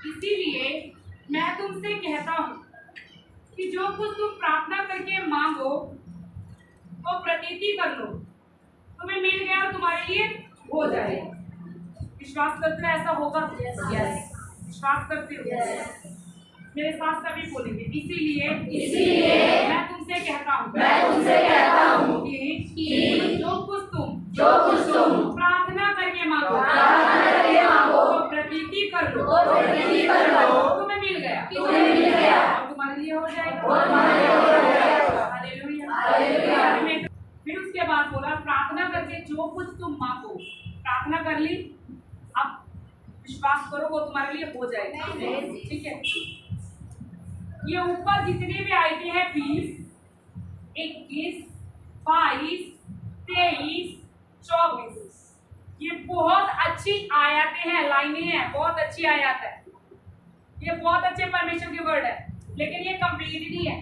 इसीलिए मैं तुमसे कहता हूँ कि जो कुछ तुम प्रार्थना करके मांगो वो प्रतीति कर लो, तुम्हें मिल गया और तुम्हारे लिए हो जाएगा। विश्वास करते हो ऐसा होगा? यस। विश्वास करते हो? मेरे साथ सभी बोलेंगे। इसीलिए मैं तुमसे कहता हूँ कि जो कुछ तुम प्रार्थना करके मांगो तो प्रतीति कर लो, तुम्हें मिल गया और तुम्हारे लिए हो जाएगा। हालेलुया। फिर उसके बाद बोला प्रार्थना करके जो कुछ तुम मांगो, प्रार्थना कर ली, अब विश्वास करो वो तुम्हारे लिए हो जाएगा। ठीक है, ये ऊपर जितनी भी आयतें हैं 20, 21, 22, 23, 24, ये बहुत अच्छी आयतें हैं, लाइनें हैं, बहुत अच्छी आयत है, ये बहुत अच्छे परमेश्वर के वर्ड है, लेकिन ये कंप्लीट नहीं है,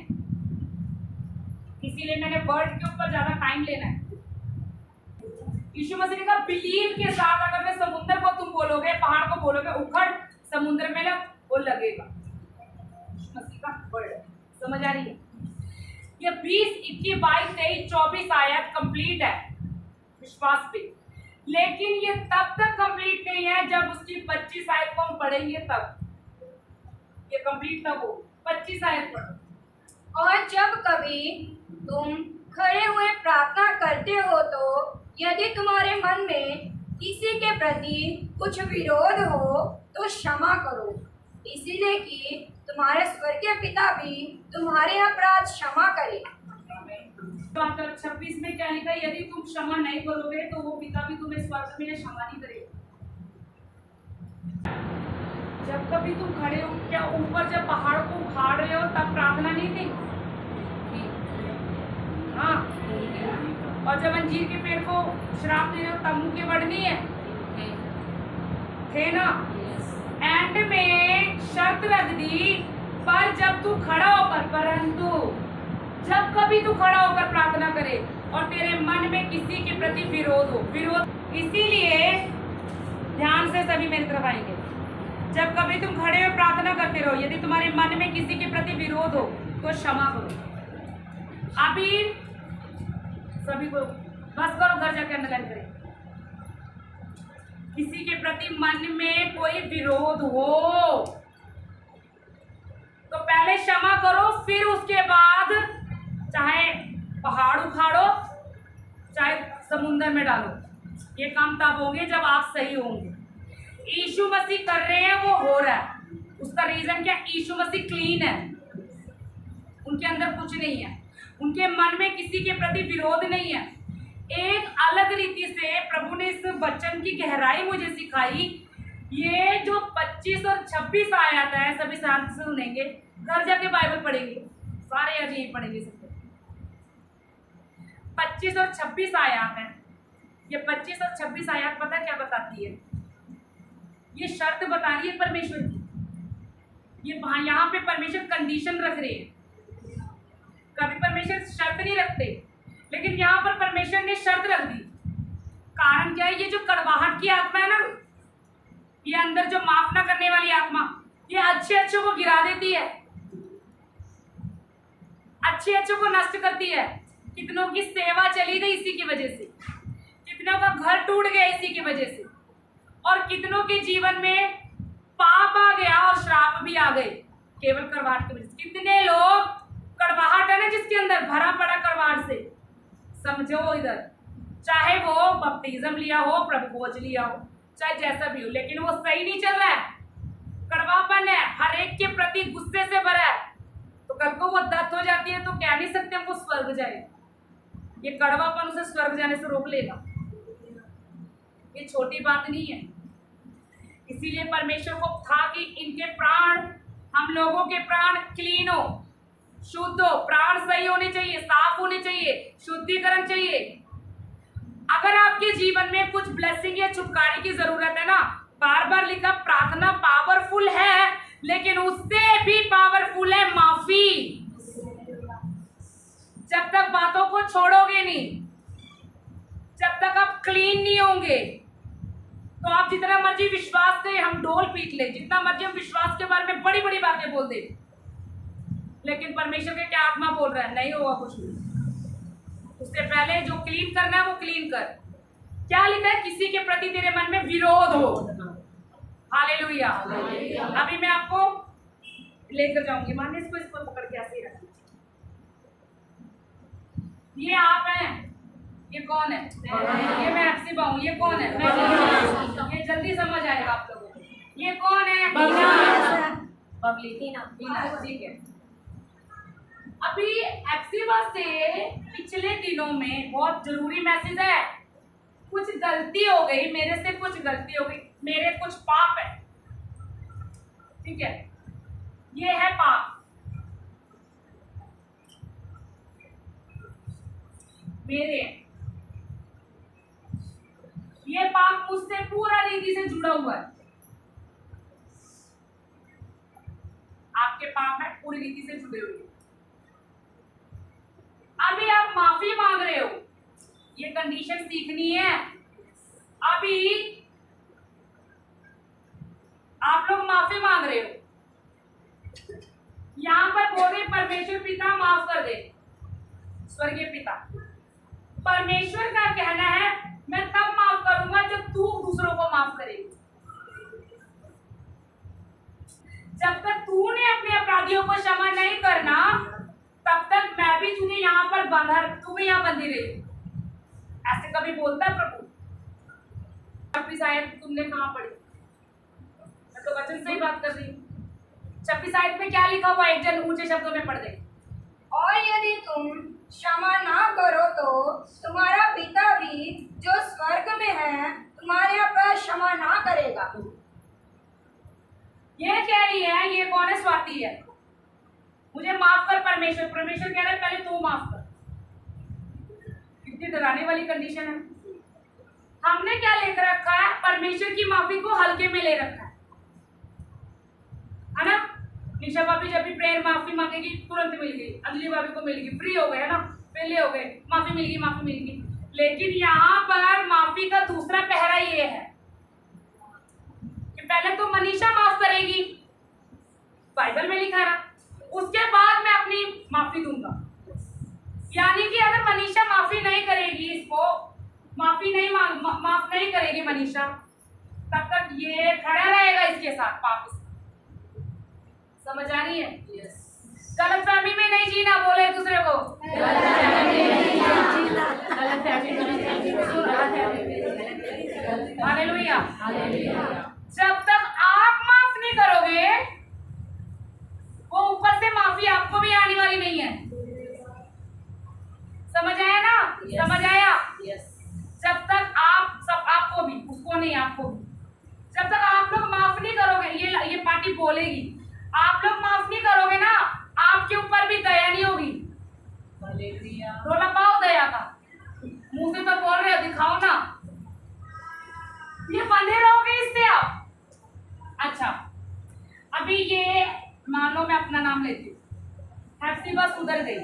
इसीलिए मैंने वर्ड के ऊपर ज्यादा टाइम लेना है। यीशु मसीह ने कहा बिलीव के साथ अगर मैं समुद्र को तुम बोलोगे, पहाड़ को बोलोगे उखड़ समुद्र में लग, वो लगेगा। मसीह का वर्ड समझ आ रही है? ये 20, 21, 22, 23, 24 आयत कंप्लीट है विश्वास पे, लेकिन ये तब तक कंप्लीट नहीं है जब उसकी 25 आयत को हम पढ़ेंगे, तब ये कंप्लीट तब हो। 25 आयत पढ़ो। और जब कभी तुम खड़े हुए प्रार्थना करते हो तो यदि तुम्हारे मन में किसी के प्रति कुछ विरोध हो तो क्षमा करो, इसीलिए कि तुम्हारे स्वर्गीय पिता भी तुम्हारे अपराध क्षमा करे। 26 में क्या लिखा? यदि तुम क्षमा नहीं करोगे तो वो पिता भी तुम्हें स्वर्ग में क्षमा नहीं करेगा। जब कभी तुम खड़े हो, क्या ऊपर जब पहाड़ को उखाड़ रहे हो तब प्रार्थना नहीं थी? हाँ। और जब अंजीर के पेड़ को श्राप दे रहे हो तब मुंह के वर्ड नहीं है थे ना? एंड में शर्त रख दी, पर जब तू खड़ा होकर, परंतु जब कभी तू खड़ा होकर प्रार्थना करे और तेरे मन में किसी के प्रति विरोध हो, इसीलिए ध्यान से सभी मेरी तरफ आएंगे। जब कभी तुम खड़े हुए प्रार्थना करते रहो, यदि तुम्हारे मन में किसी के प्रति विरोध हो तो क्षमा करो। अभी सभी को बस करो, घर जाकर अंडरलाइन करें। किसी के प्रति मन में कोई विरोध हो तो पहले क्षमा करो, फिर उसके बाद चाहे पहाड़ उखाड़ो, चाहे समुद्र में डालो। ये काम तब होंगे जब आप सही होंगे। यीशु मसीह कर रहे हैं, वो हो रहा है। उसका रीजन क्या? यीशु मसीह क्लीन है, उनके अंदर कुछ नहीं है, उनके मन में किसी के प्रति विरोध नहीं है। एक अलग रीति से प्रभु ने इस वचन की गहराई मुझे सिखाई। ये जो 25 और 26 आयत है, सभी साथ सुनेंगे, घर जाके बाइबल पढ़ेंगे, सारे आज यही पढ़ेंगे सबको। 25 और 26 आयात है। ये 25 और 26 आयात पता क्या बताती है? ये शर्त बता रही है परमेश्वर की। ये यहाँ पे परमेश्वर कंडीशन रख रहे हैं। कभी परमेश्वर शर्त नहीं रखते, लेकिन यहाँ पर परमेश्वर ने शर्त रख दी। कारण क्या है? ये जो कड़वाहट की आत्मा है ना, ये अंदर जो माफ ना करने वाली आत्मा, ये अच्छे अच्छों को गिरा देती है, अच्छे अच्छों को नष्ट करती है। कितनों की सेवा चली गई इसी की वजह से, कितनों का घर टूट गया इसी की वजह से, और कितनों के जीवन में पाप आ गया और श्राप भी आ गए केवल कड़वाहट की वजह से। कितने लोग, कड़वाहट है ना जिसके अंदर, भरा पड़ा कड़वाहट से, समझो इधर, चाहे वो बपतिस्म लिया हो, प्रभु भोज लिया हो, चाहे जैसा भी हो, लेकिन वो सही नहीं चल रहा है, कड़वापन है, हर एक के प्रति गुस्से से भरा है, तो कल को वो दत्त हो जाती है तो कह नहीं सकते हमको स्वर्ग जाए। ये कड़वापन उसे स्वर्ग जाने से रोक लेगा। ये छोटी बात नहीं है। इसीलिए परमेश्वर को था कि इनके प्राण, हम लोगों के प्राण क्लीन हो, शुद्ध हो, प्राण सही होने चाहिए, साफ होने चाहिए, शुद्धिकरण चाहिए। अगर आपके जीवन में कुछ ब्लेसिंग या छुटकारे की जरूरत है ना, बार बार लिखा, प्रार्थना पावरफुल है, लेकिन उससे भी पावरफुल है माफी। जब तक बातों को छोड़ोगे नहीं, जब तक आप क्लीन नहीं होंगे, तो आप जितना मर्जी विश्वास से हम डोल पीट ले, जितना मर्जी हम विश्वास के बारे में बड़ी बड़ी बातें बोल दे, लेकिन परमेश्वर के क्या आत्मा बोल रहा है? नहीं होगा कुछ भी। उससे पहले जो क्लीन करना है वो क्लीन कर। क्या लिखा है? किसी के प्रति तेरे मन में विरोध हो। हालेलुया। अभी मैं आपको लेकर जाऊंगी, मानिए इसको, इस पर पकड़ के ऐसे ही रखिए। ये आप हैं, ये कौन है? ये मैं आपसे बाहूं, ये कौन है? ये जल्दी समझ आएगा आप लोगों को। ये कौन है? बबली, ठीक है। अभी एक्सिवा से पिछले दिनों में बहुत जरूरी मैसेज है। कुछ गलती हो गई मेरे से, कुछ गलती हो गई, मेरे कुछ पाप है, ठीक है, ये है पाप मेरे, ये पाप मुझसे पूरा रीति से जुड़ा हुआ है। आपके पाप है पूरी रीति से जुड़े हुए। अभी आप माफी मांग रहे हो, ये कंडीशन सीखनी है। अभी आप लोग माफी मांग रहे हो, यहां पर बोल रहे परमेश्वर पिता माफ कर दे, स्वर्गीय पिता। परमेश्वर का कहना है मैं तब माफ करूंगा जब तू दूसरों को माफ करेगी। जब तक तूने अपने अपराधियों को क्षमा नहीं करना, तब तक मैं भी तुझे यहाँ पर बंधा, तू भी यहाँ बंधी रही। ऐसे कभी बोलता है प्रभु? छब्बीस आयत तुमने कहाँ पढ़ी? मैं तो वचन से ही बात कर रही हूँ। 26 आयत में क्या लिखा हुआ? एक जन ऊंचे शब्दों में पढ़ दे। और यदि तुम क्षमा ना करो तो तुम्हारा पिता भी जो स्वर्ग में है तुम्हारे अपराध क्षमा ना करेगा। ये कह रही है, ये कौन है? स्वाति है। मुझे माफ कर परमेश्वर। परमेश्वर कह रहा है पहले तू माफ कर। कितनी डराने वाली कंडीशन है। हमने क्या लेकर रखा है? परमेश्वर की माफी को हल्के में ले रखा है ना? निशा भाभी जब भी प्रेयर माफी मांगेगी तुरंत मिल गई, अंजलि भाभी को मिल गई, फ्री हो गए है ना, पहले हो गए, माफी मिल गई, माफी मिल गई। लेकिन यहाँ पर माफी का दूसरा पहरा ये है कि पहले तो मनीषा माफ करेगी, बाइबल में लिखा है, उसके बाद मैं अपनी माफी दूंगा। यानी कि अगर मनीषा माफी नहीं करेगी, इसको माफी नहीं माफ नहीं करेगी मनीषा, तब तक ये खड़ा रहेगा इसके साथ पाप। समझ आ रही है? गलतफहमी में नहीं जीना, बोले एक दूसरे को। हालेलुया। जब तक आप माफ नहीं करोगे, वो ऊपर से माफी आपको भी आने वाली नहीं है। समझ आया ना? समझ आया? जब तक आप सब, आपको भी, उसको नहीं, आपको भी, जब तक आप लोग माफ नहीं करोगे, ये पार्टी बोलेगी, आप लोग माफ नहीं करोगे ना, आपके ऊपर भी दया नहीं होगी। रोला पाओ दया का। मुंह से तो बोल रहे हो, दिखाओ ना। ये बंधे रहोगे इससे आप? अच्छा, अभी ये मान लो मैं अपना नाम लेती हूँ, हेप्सिबा सुधर गई,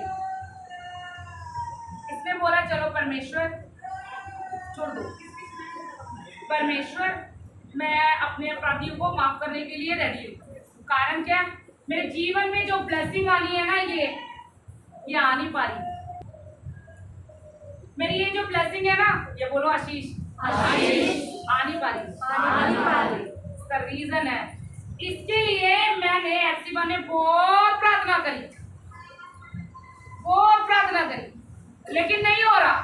इसने बोला चलो परमेश्वर छोड़ दो, परमेश्वर मैं अपने अपराधियों को माफ करने के लिए रेडी हूँ। कारण क्या? मेरे जीवन में जो ब्लेसिंग आनी है ना, ये आ नहीं पा रही। मेरी ये जो ब्लेसिंग है ना, ये बोलो आशीष, आशीष आ नहीं पा रही। इसका रीजन है, इसके लिए मैंने हेप्सिबा ने बहुत प्रार्थना करी, लेकिन नहीं हो रहा।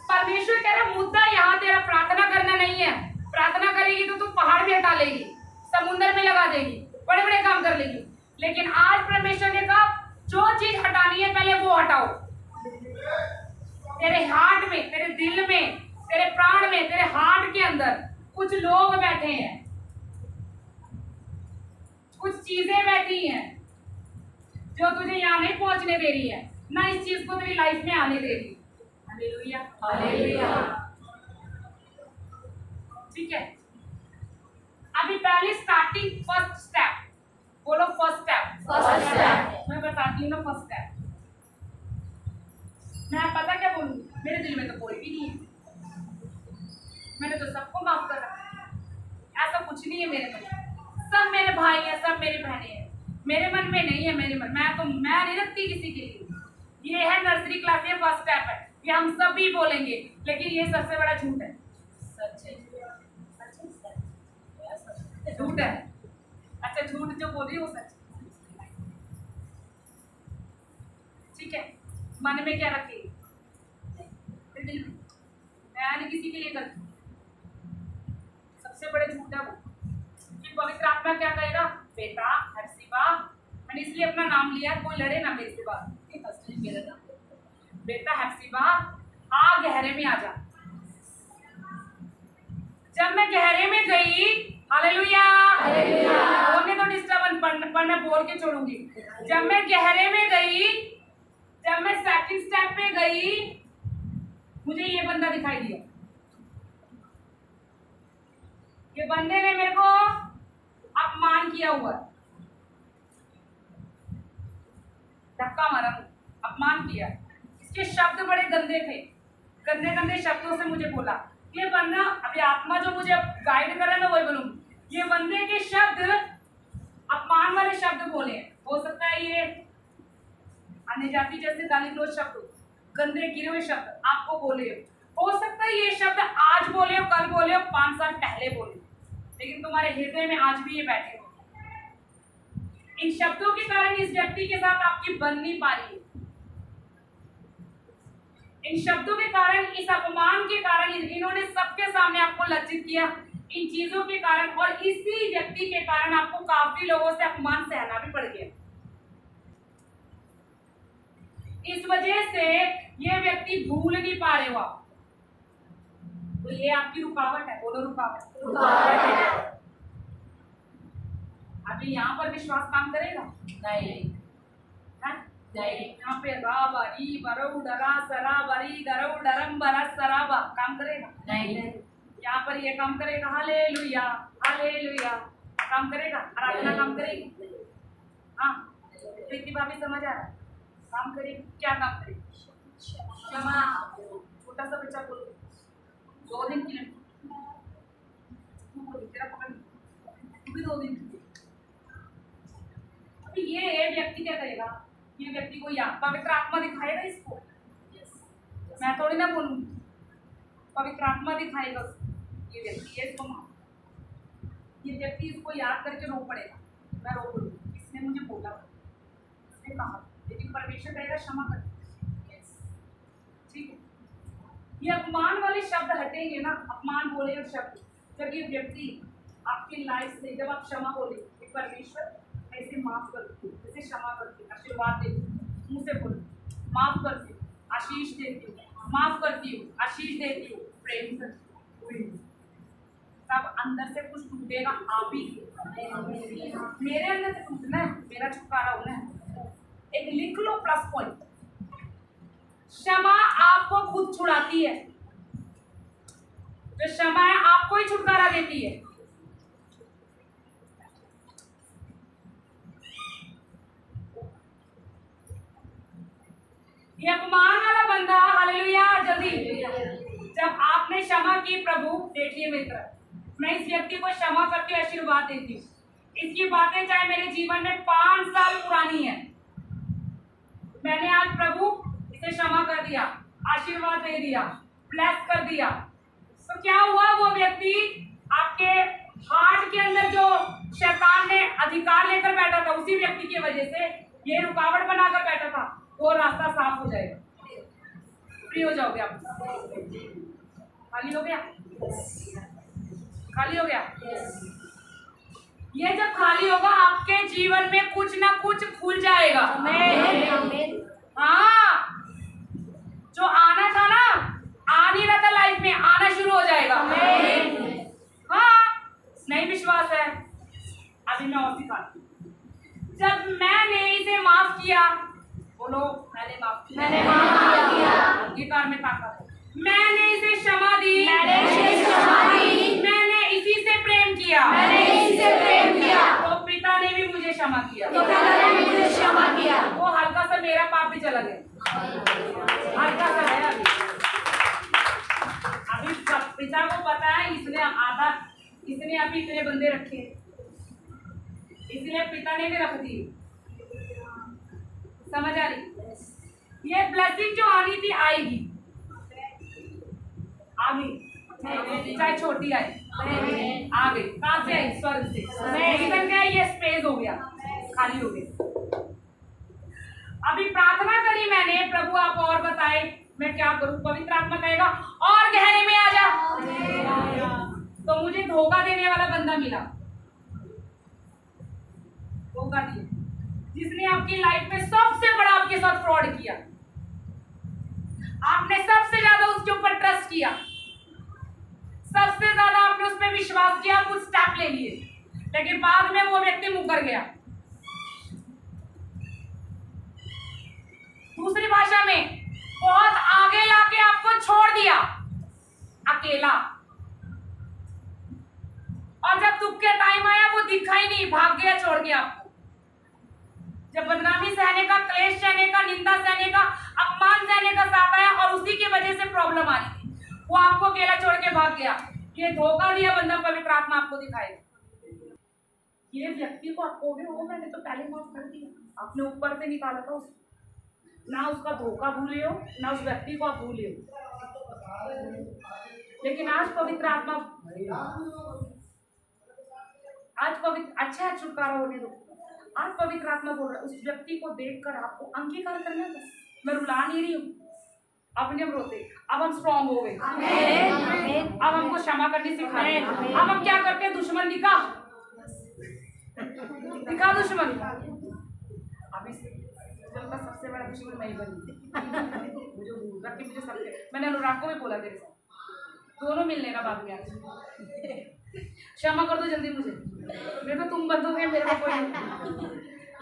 परमेश्वर कह रहा मुद्दा यहाँ तेरा प्रार्थना करना नहीं है। प्रार्थना करेगी तो तू पहाड़ भी हटा लेगी, समुद्र में लगा देगी, बड़े बड़े काम कर लेगी। लेकिन आज परमेश्वर ने कहा जो चीज हटानी है पहले वो हटाओ। तेरे हार्ट में, तेरे दिल में, तेरे प्राण में, तेरे हार्ट के अंदर कुछ लोग बैठे हैं, कुछ चीजें बैठी हैं जो तुझे यहाँ नहीं पहुंचने दे रही है, ना इस चीज को तेरी लाइफ में आने दे रही। Hallelujah, hallelujah. ठीक है, अभी पहले स्टार्टिंग फर्स्ट स्टेप बोलो, फर्स्ट स्टेप मैं बताती हूँ ना। फर्स्ट स्टेप मैं पता क्या बोलूँ, मेरे दिल में तो कोई भी नहीं है, मैंने तो सबको माफ कर रखा है, ऐसा कुछ नहीं है मेरे मन में। सब मेरे भाई हैं, सब मेरी बहनें हैं, मेरे मन में नहीं है। मेरे मन मैं नहीं रखती किसी के लिए। ये है नर्सरी क्लास, ये फर्स्ट स्टेप है, ये हम सब भी बोलेंगे, लेकिन ये सबसे बड़ा झूठ है। सच है, झूठ है। अच्छा, झूठ जो बोल रही है वो सच। ठीक है, मन में क्या रखेगी? दिल में। मैं नहीं किसी के लिए करती, सबसे बड़े झूठ है वो। कि पवित्र आत्मा क्या कहेगा? बेटा हेप्सिबा, मैंने इसलिए अपना नाम लिया, कोई लड़े ना मेरे से बात। मेरा नाम बेटा हेप्सिबा, आ गहरे में आ जा। जब मैं गहरे में गई, हालेलुया, बोलने तो डिस्टर्ब, पर मैं बोल के छोड़ूंगी। जब मैं गहरे में गई, जब मैं सेकंड स्टेप पे गई, मुझे ये बंदा दिखाई दिया। ये बंदे ने मेरे को अपमान किया हुआ, धक्का मारा, अपमान किया। इसके शब्द बड़े गंदे थे, गंदे गंदे शब्दों से मुझे बोला। ये बंदा, अभी आत्मा जो मुझे गाइड कर रहा है मैं वही बोलूंगी। ये बंदे के शब्द अपमान वाले शब्द बोले। हो सकता है ये अन्य जाति जैसे गाली गलौज शब्द, गंदे गिरे हुए शब्द आपको बोले। हो सकता है ये शब्द आज बोले हो, कल बोले हो, 5 साल पहले बोले, लेकिन तुम्हारे हृदय में आज भी ये बैठे हो। इन शब्दों के कारण इस व्यक्ति के साथ आपकी बन नहीं पा रही है। इन शब्दों के कारण, इस अपमान के कारण इन्होंने सबके सामने आपको लज्जित किया। इन चीजों के कारण और इसी व्यक्ति के कारण आपको काफी लोगों से अपमान सहना भी पड़ गया। इस वजह से ये व्यक्ति भूल नहीं पा रहे हो आप। तो ये आपकी रुकावट है, बोलो रुकावट है। अभी यहाँ पर विश्वास काम करेगा? नहीं। यहाँ पे राबरी बरऊ डरा सराबरी गरऊ डरम बरा सराबा काम करेगा? नहीं। यहाँ पर ये काम करेगा? हालेलुया, हालेलुया काम करेगा? आराधना काम करेगी? हाँ, प्रीति भाभी समझ आ रहा है? काम करेगी, क्या काम करेगी? क्षमा। छोटा सा बच्चा बोलो, 2 दिन की लड़की, तेरा पकड़, तू भी 2 दिन की। अभी ये व्यक्ति क्या करेगा? ये व्यक्ति को पवित्र आत्मा दिखाएगा इसको। मैं थोड़ी ना बोलूंगी, पवित्र आत्मा दिखाएगा ये व्यक्ति है, इसको ये व्यक्ति इसको याद करके रो पड़ेगा। मैं रो बोलूंगी, इसने मुझे बोला, इसने कहा, लेकिन परमेश्वर कहेगा क्षमा कर। ठीक है, ये अपमान वाले शब्द हटेंगे ना, अपमान बोले और शब्द, जब ये व्यक्ति आपकी लाइफ से, जब आप क्षमा बोले, परमेश्वर ऐसे माफ करती हूँ, ऐसे क्षमा करती हूँ, आशीर्वाद देती हूँ, मुँह से बोलो माफ करती हूँ, आशीष देती हूँ, माफ करती हूँ, आशीष देती हूँ, प्रेम करती हूँ, तब अंदर से कुछ टूटेगा। आप ही मेरे अंदर से टूटना है, मेरा छुटकारा होना है। एक लिख लो प्लस पॉइंट, क्षमा आपको खुद छुड़ाती है। जो क्षमा है आपको ही छुटकारा देती है। ये अपमान वाला बंदा, हालेलुया, जल्दी, जब आपने क्षमा की, प्रभु देखिए मित्र, मैं इस व्यक्ति को क्षमा करके आशीर्वाद देती हूँ। इसकी बातें चाहे मेरे जीवन में 5 साल पुरानी है, मैंने आज प्रभु इसे क्षमा कर दिया, आशीर्वाद दे दिया, ब्लेस कर दिया। तो क्या हुआ, वो व्यक्ति आपके हार्ट के अंदर जो शैतान ने अधिकार लेकर बैठा था, उसी व्यक्ति की वजह से ये रुकावट बनाकर बैठा था, वो रास्ता साफ हो जाएगा, फ्री हो जाओगे आप। खाली हो गया, खाली हो गया। ये जब खाली होगा आपके जीवन में कुछ ना कुछ खुल जाएगा। हाँ, जो आना था ना, आ नहीं रहा था लाइफ में, आना शुरू हो जाएगा। हाँ, नहीं विश्वास है, अभी मैं और सिखाती हूँ। जब मैंने इसे माफ किया, बोलो मैंने माफ किया, अंगीकार में ताकत है। मैंने इसे क्षमा दी, मैंने इसी से प्रेम किया, तो पिता ने भी मुझे क्षमा किया, वो हल्का सा मेरा पाप भी चला गया, हल्का सा है अभी पिता को पता है, इसने अभी इतने बंदे रखे, इसलिए पिता ने भी रख दी। समझ आ रही? ये ब्लेसिंग जो आनी थी आएगी, आ गई, चाहे छोटी आए, आ गई। कहाँ से आई? स्वर्ग से। रीजन क्या है? ये स्पेस हो गया, खाली हो गया। अभी प्रार्थना करी मैंने, प्रभु आप और बताए मैं क्या करूं। पवित्र आत्मा कहेगा और गहरे में आ जा। तो मुझे धोखा देने वाला बंदा मिला, धोखा दिया, जिसने आपकी लाइफ में सबसे बड़ा आपके साथ फ्रॉड किया। आपने सबसे ज्यादा उसके ऊपर ट्रस्ट किया, सबसे ज्यादा आपने उस पर विश्वास किया, कुछ स्टेप ले लिए, लेकिन बाद में वो व्यक्ति मुकर गया। दूसरी भाषा में बहुत आगे लाके आपको छोड़ दिया अकेला, और जब दुख के टाइम आया वो दिखा ही नहीं, भाग गया, छोड़ गया आपको। जब बदनामी सहने का, क्लेश सहने का, निंदा सहने का, अपमान सहने का साथ आया और उसी की वजह से प्रॉब्लम आ रही थी, वो आपको अकेला छोड़ के भाग गया। ये धोखा दिया बंदा, पवित्र आत्मा आपको दिखाएगा। ये व्यक्ति को आप कहोगे वो मैंने तो पहले माफ कर दिया, आपने ऊपर से निकाला था उसको, ना उसका धोखा भूले हो, ना उस व्यक्ति को आप भूले हो। लेकिन आज पवित्र आत्मा, आज पवित्र, अच्छा है छुटकारा होने दो। आज पवित्र आत्मा बोल रहा है, उस व्यक्ति को देखकर आपको अंगीकार करना था। मैं रुला नहीं रही हूँ, अब नहीं हम रोते, अब हम स्ट्रॉन्ग हो गए, अब हमको क्षमा करनी सिखाए। अब हम क्या करते हैं? दुश्मन दिखा दुश्मन। अभी का सबसे बड़ा दुश्मन मैं ही बनी, मुझे भूल रहा कि मुझे सबसे, मैंने अनुराग को भी बोला तेरे साथ दोनों मिलने का बाद में, क्षमा कर दो जल्दी मुझे, मेरे को तुम बंदोगे, मेरे को कोई।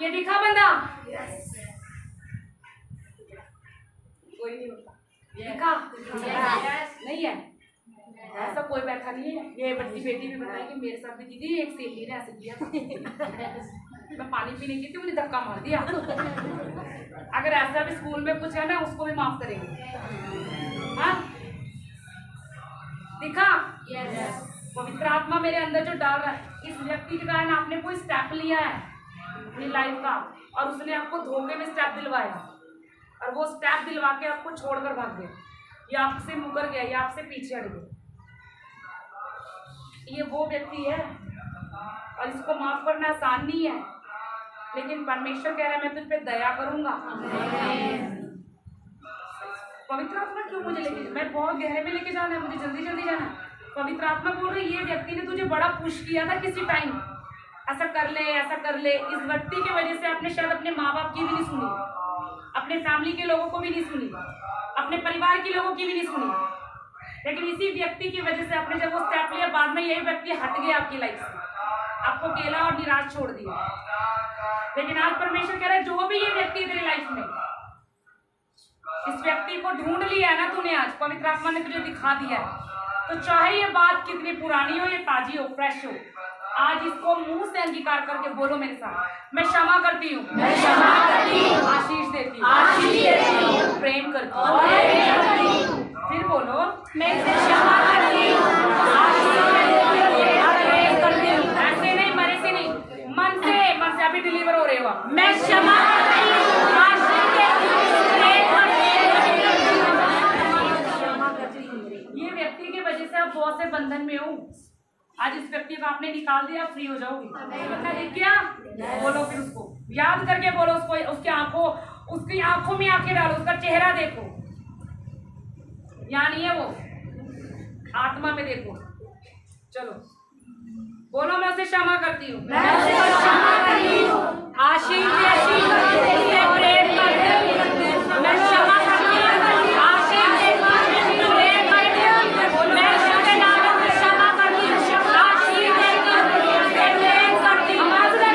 ये दिखा बंदा, कोई नहीं होता, दिखा नहीं है, ऐसा कोई बैठा नहीं है। ये बड़ी बेटी भी बताएगी मेरे साथ भी, दीदी एक सहेली ने ऐसे किया था, मैं पानी पीने की थी, मुझे धक्का मार दिया। अगर ऐसा भी स्कूल में कुछ है ना, उसको भी माफ करेंगे। हाँ दिखा, पवित्र आत्मा मेरे अंदर जो डाल रहा है, इस व्यक्ति के कारण आपने कोई स्टेप लिया है अपनी लाइफ का, और उसने आपको धोखे में स्टेप दिलवाया, और वो स्टेप दिलवा के आपको छोड़कर भाग गया, या आपसे मुकर गया, या आपसे पीछे हट गया। ये वो व्यक्ति है, और इसको माफ करना आसान नहीं है, लेकिन परमेश्वर कह रहा है मैं तुझ पे दया करूंगा। पवित्र आत्मा क्यों मुझे लेके, मैं बहुत गहरे में लेके जाना है, मुझे जल्दी जल्दी जाना है। पवित्र आत्मा बोल रही है ये व्यक्ति ने तुझे बड़ा पुश किया था किसी टाइम, ऐसा कर ले, ऐसा कर ले। इस व्यक्ति की वजह से आपने शायद अपने माँ बाप की भी नहीं सुनी, अपने फैमिली के लोगों को भी नहीं सुनी, अपने परिवार के लोगों की भी नहीं सुनी, लेकिन इसी व्यक्ति की वजह से आपने जब वो स्टेप लिया, बाद में यही व्यक्ति हट गया आपकी लाइफ से, आपको अकेला और निराश छोड़ दिया। लेकिन आज परमेश्वर कह रहा है जो भी ये व्यक्ति तेरी लाइफ में, इस व्यक्ति को ढूंढ लिया है ना तूने, आज पवित्र आत्मा ने तुझे दिखा दिया है, तो चाहे ये बात कितनी पुरानी हो, ये ताजी हो, फ्रेश हो, आज इसको मुंह से अंगीकार करके बोलो मेरे साथ, मैं क्षमा करती हूँ, मैं क्षमा करती हूँ, आशीष देती हूँ, आशीष देती हूँ, प्रेम करती और प्रेम करती हूँ। फिर बोलो, मैं क्षमा करती हूँ, आशीष देती हूँ, और प्रेम करती हूँ। ऐसे नहीं, मरे से नहीं, मन से अभी डिलीवर हो रहे हो आप। मैं क्षमा करती हूँ, आशीष देती हूँ, प्रेम करती हूँ। ये व्यक्ति की वजह से आप बहुत से बंधन में हो। आज इस व्यक्ति को आपने निकाल दिया, फ्री हो जाओगे। दिख गया? बोलो फिर उसको, याद करके बोलो उसको, उसकी आंखों में आंखें डालो, उसका चेहरा देखो, यहाँ नहीं है वो, आत्मा में देखो। चलो बोलो, मैं उसे क्षमा करती हूँ, मैं उसे क्षमा करती हूँ, आशीष देती हूँ, उसे प्रेम करती हूँ। मैं क्षमा करती हूँ, आशीष देती हूँ, प्रेम करती हूँ। मैं उसके नाम से क्षमा करती हूँ, आशीष देती हूँ, उसे प्रेम करती हूँ। क्षमा से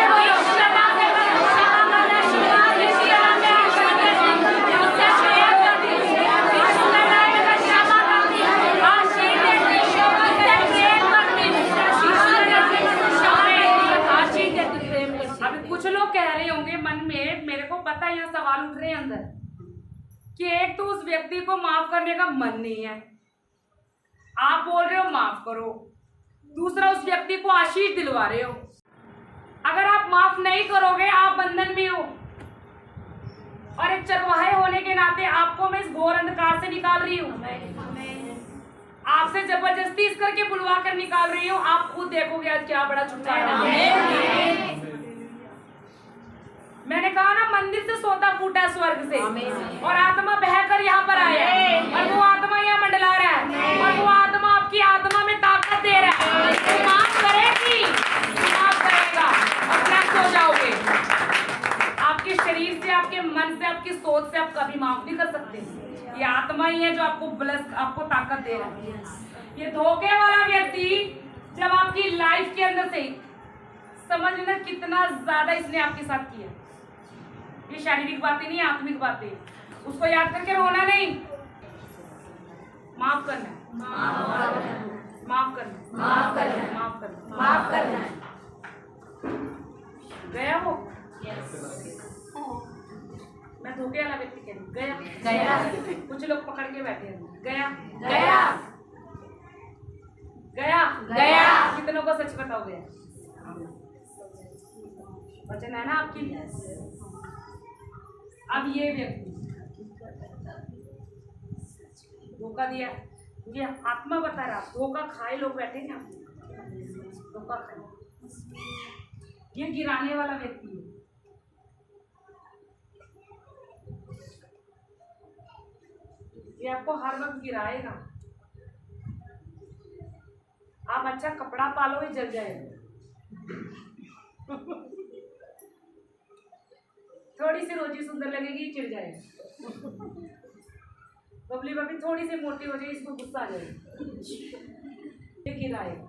क्षमा करना शिवा ऋषि में आशीष देती हूँ, उसे प्रेम करती हूँ। उसके नाम से क्षमा करती हूँ, आशीष देती हूँ, उसे प्रेम करती हूँ। आशीष देती हूँ, प्रेम करती हूँ। अभी कुछ लोग कह रहे होंगे मन में, मेरे को पता है यहाँ सवाल उठ रहे हैं अंदर, कि एक तो उस व्यक्ति को माफ करने का मन नहीं है, आप बोल रहे हो माफ करो, दूसरा उस व्यक्ति को आशीष दिलवा रहे हो। अगर आप माफ नहीं करोगे, आप बंधन में हो, और एक चरवाहे होने के नाते आपको मैं इस घोर अंधकार से निकाल रही हूँ, आपसे जबरदस्ती इस करके बुलवा कर निकाल रही हूँ। आप खुद देखोगे आज क्या बड़ा छुटकारा है। मैंने कहा ना, मंदिर से सोता फूटा स्वर्ग से, और आत्मा बहकर यहाँ पर आया है, और वो आत्मा यहाँ मंडला रहा है, और वो आत्मा आपकी आत्मा में ताकत दे रहा है। तो माफ करेगी, माफ करेगा, और फ्रेश हो जाओगे। आपके शरीर से, आपके मन से, आपकी सोच से आप कभी माफ नहीं कर सकते। ये आत्मा ही है जो आपको ताकत दे रहा है। ये धोखे वाला व्यक्ति जब आपकी लाइफ के अंदर से, समझ लेना कितना ज्यादा इसने आपके साथ किया। ये शारीरिक बातें नहीं, आत्मिक बातें, उसको याद करके रोना नहीं, माफ करना है, माफ करना है, माफ करना है, माफ करना है। माफ करना है। गया वो? मैं धोखे वाला व्यक्ति कह रही हूँ, गया गया। कुछ लोग पकड़ के बैठे हैं, गया गया गया गया। कितनों को सच बताओगे? वचन है ना आपकी। अब ये व्यक्ति धोखा दिया, ये आत्मा बता रहा, धोखा खाए लोग बैठे हैं, धोखा खाए, ये गिराने वाला व्यक्ति है। ये आपको हर वक्त गिराएगा। आप अच्छा कपड़ा पालो, ये जल जाएगा। थोड़ी सी रोजी सुंदर लगेगी, चिढ़ जाएगा। बबली बबली थोड़ी सी मोटी हो जाएगी, इसको गुस्सा आ जाएगा, ये गिराएगा।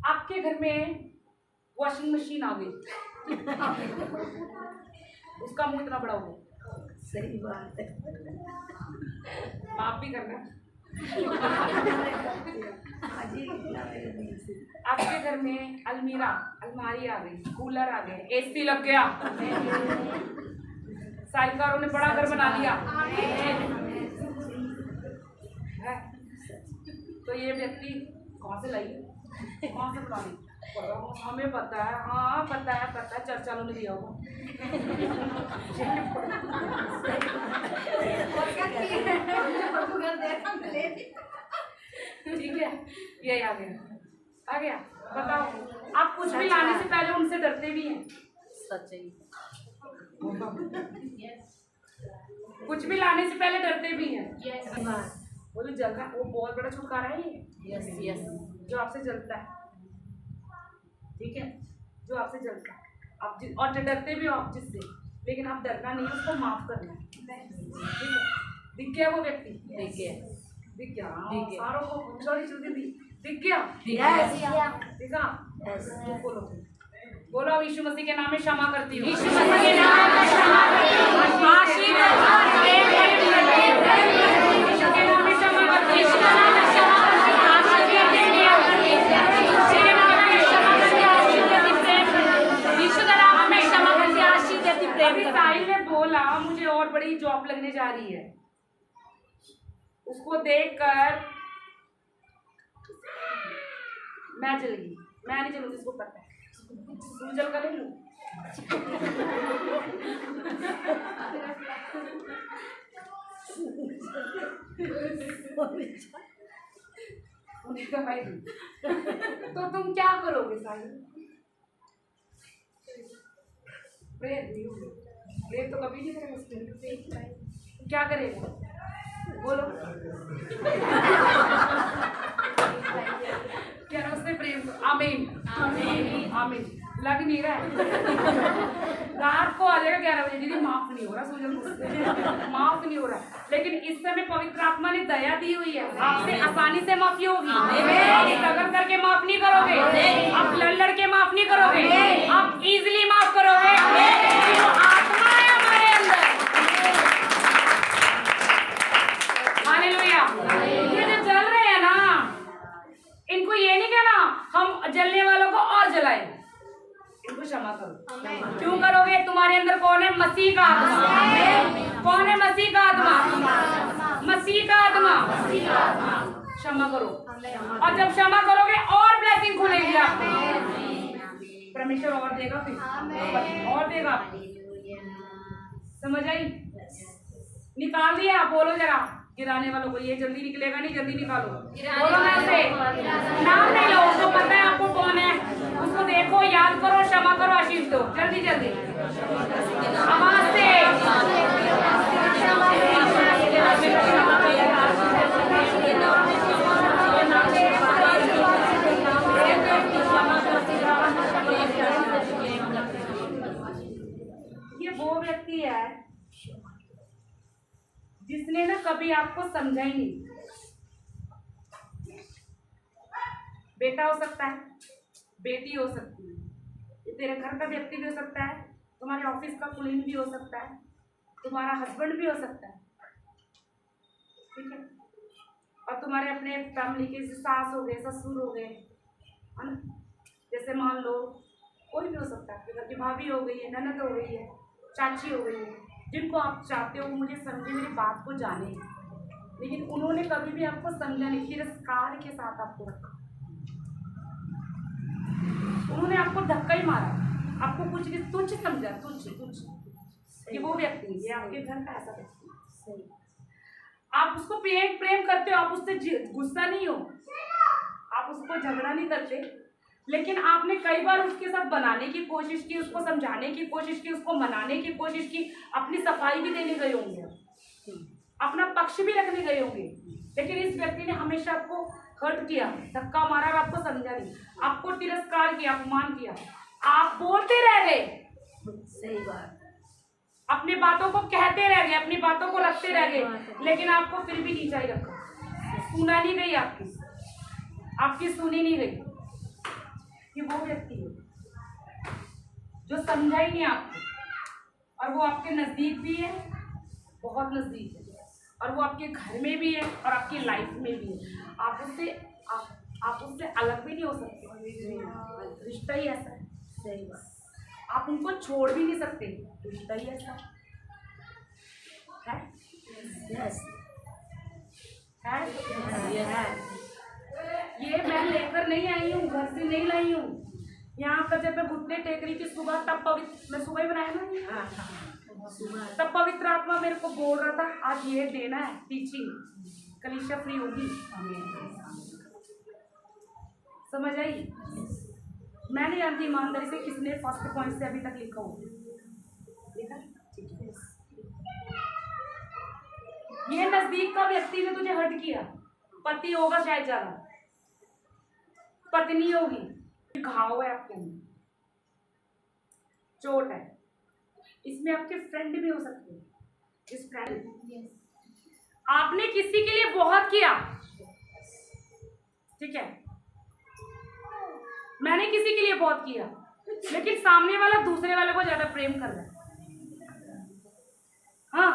आपके घर में वॉशिंग मशीन आ गई, उसका मुंह इतना बड़ा हो गया। सही बात है। माफ भी करना। आपके घर में अलमारी आ गई, कूलर आ गए, एसी लग गया, साहित्कारों ने बड़ा घर बना लिया है। तो ये व्यक्ति कहाँ से लाई, कहाँ से बना ली? हमें पता है, हाँ पता है, चर्चा ने दिया होगा। ठीक है, ये आ गया। बताओ, आप कुछ भी लाने से पहले उनसे डरते भी हैं? सच्चाई। कुछ भी लाने से पहले डरते भी हैं। वो जो जल रहा है, वो बहुत बड़ा छुटकारा है ये। जो आपसे जलता है, ठीक है, जो आपसे जलता है, आप और डरते भी हो आप जिससे, लेकिन आप डरना नहीं है, उसको माफ करना है। ठीक है, दिख गया वो व्यक्ति? दिख गया। सारों को छोटी छोटी दिख गया। दिखा? बोलो बोलो, यीशु मसीह के नाम में क्षमा करती हूँ। यीशु मसीह के नाम में क्षमा करती हूँ। आशीष अभी साहिल ने बोला मुझे और बड़ी जॉब लगने जा रही है, उसको देखकर मैं चल गई। मैं नहीं चलूंगी, इसको पता है। सूजल का ले लूं। तो तुम क्या करोगे साहिल? प्रेम तो कभी नहीं करेगा। क्या करेगा बोलो? क्या उसने प्रेम को आमीन आमीन आमीन लग नहीं रहा है। रात को आ जाएगा 11 बजे, दीदी माफ नहीं हो रहा, सूजन माफ नहीं हो रहा, लेकिन इस समय पवित्र आत्मा ने दया दी हुई है, आपसे आसानी से माफी होगी। आप स्ट्रगल करके माफ नहीं करोगे, आप लड़ लड़ के माफ नहीं करोगे, आप इजीली माफ करोगे। जो आत्मा है हमारे अंदर, हालेलुया। ये जो जल रहे हैं ना, इनको ये नहीं कहना हम जलने वालों को और जलाएं, इनको क्षमा करो। क्यों करोगे? तुम्हारे अंदर कौन है? मसीह का आत्मा। कौन है मसीह का आत्मा? मसीह का आत्मा। क्षमा करो, और जब क्षमा करोगे और ब्लेसिंग खुलेगी आपको, परमेश्वर और देगा, फिर और देगा। समझ आई? निकाल दिया। बोलो जरा गिराने वालों को, ये जल्दी निकलेगा नहीं, जल्दी निकालो। बोलो मैं से नाम नहीं लो, उसको पता है आपको कौन है, उसको देखो, याद करो, क्षमा करो, आशीष दो, जल्दी जल्दी आवाज से। ये वो व्यक्ति है जिसने ना कभी आपको समझा ही नहीं। बेटा हो सकता है, बेटी हो सकती है, ये तेरे घर का व्यक्ति भी हो सकता है, तुम्हारे ऑफिस का कुलीन भी हो सकता है, तुम्हारा हस्बैंड भी हो सकता है, ठीक है, और तुम्हारे अपने फैमिली के सास हो गए, ससुर हो गए, है ना। जैसे मान लो कोई भी हो सकता है, घर की भाभी हो गई है, ननद हो गई है, चाची हो गई है, जिनको आप चाहते हो मुझे समझे, मेरी बात को जाने, लेकिन उन्होंने कभी भी आपको समझा नहीं, तिरस्कार के साथ आपको रखा, उन्होंने आपको धक्का ही मारा, आपको कुछ भी तुच्छ समझा, तुच्छ। ये वो व्यक्ति, ये आपके घर का ऐसा व्यक्ति। आप उसको प्रेम करते हो, आप उससे गुस्सा नहीं हो, आप उसको झगड़ा नहीं करते, लेकिन आपने कई बार उसके साथ बनाने की कोशिश की, उसको समझाने की कोशिश की, उसको मनाने की कोशिश की, अपनी सफाई भी देने गए होंगे, अपना पक्ष भी रखने गए होंगे, लेकिन इस व्यक्ति ने हमेशा आपको हर्ट किया, धक्का मारा और आपको समझा नहीं, आपको तिरस्कार किया, अपमान किया, आप बोलते रह गए, सही बात, अपनी बातों को कहते रह गए, अपनी बातों को रखते रह गए, लेकिन आपको फिर भी नीचा ही रखा, सुना नहीं गई, आपकी सुनी नहीं गई। ये वो व्यक्ति है जो समझा ही नहीं आपको, और वो आपके नजदीक भी है, बहुत नजदीक है, और वो आपके घर में भी है और आपकी लाइफ में भी है। आप उससे अलग भी नहीं हो सकते, रिश्ता ही ऐसा है। सही बात, आप उनको छोड़ भी नहीं सकते, रिश्ता ही ऐसा है। यस है। ये मैं लेकर नहीं आई हूँ, घर से नहीं लाई हूँ, यहाँ पर जब मैं घुटने टेक रही थी सुबह, तब पवित्र, मैं सुबह ही बनाया ना, तब पवित्र आत्मा मेरे को बोल रहा था आज ये देना है टीचिंग, कलीसिया फ्री होगी। समझ आई? मैं नहीं जानती ईमानदारी से किसने फर्स्ट पॉइंट से अभी तक लिखा हो, ये नजदीक का व्यक्ति ने तुझे हर्ट किया, पति होगा शायद ज्यादा, पत्नी होगी, घाव है आपके अंदर, चोट है, इसमें आपके फ्रेंड भी हो सकते हैं, इस फ्रेंड आपने किसी के लिए बहुत किया, ठीक है, मैंने किसी के लिए बहुत किया, लेकिन सामने वाला दूसरे वाले को ज्यादा प्रेम कर रहा है। हाँ,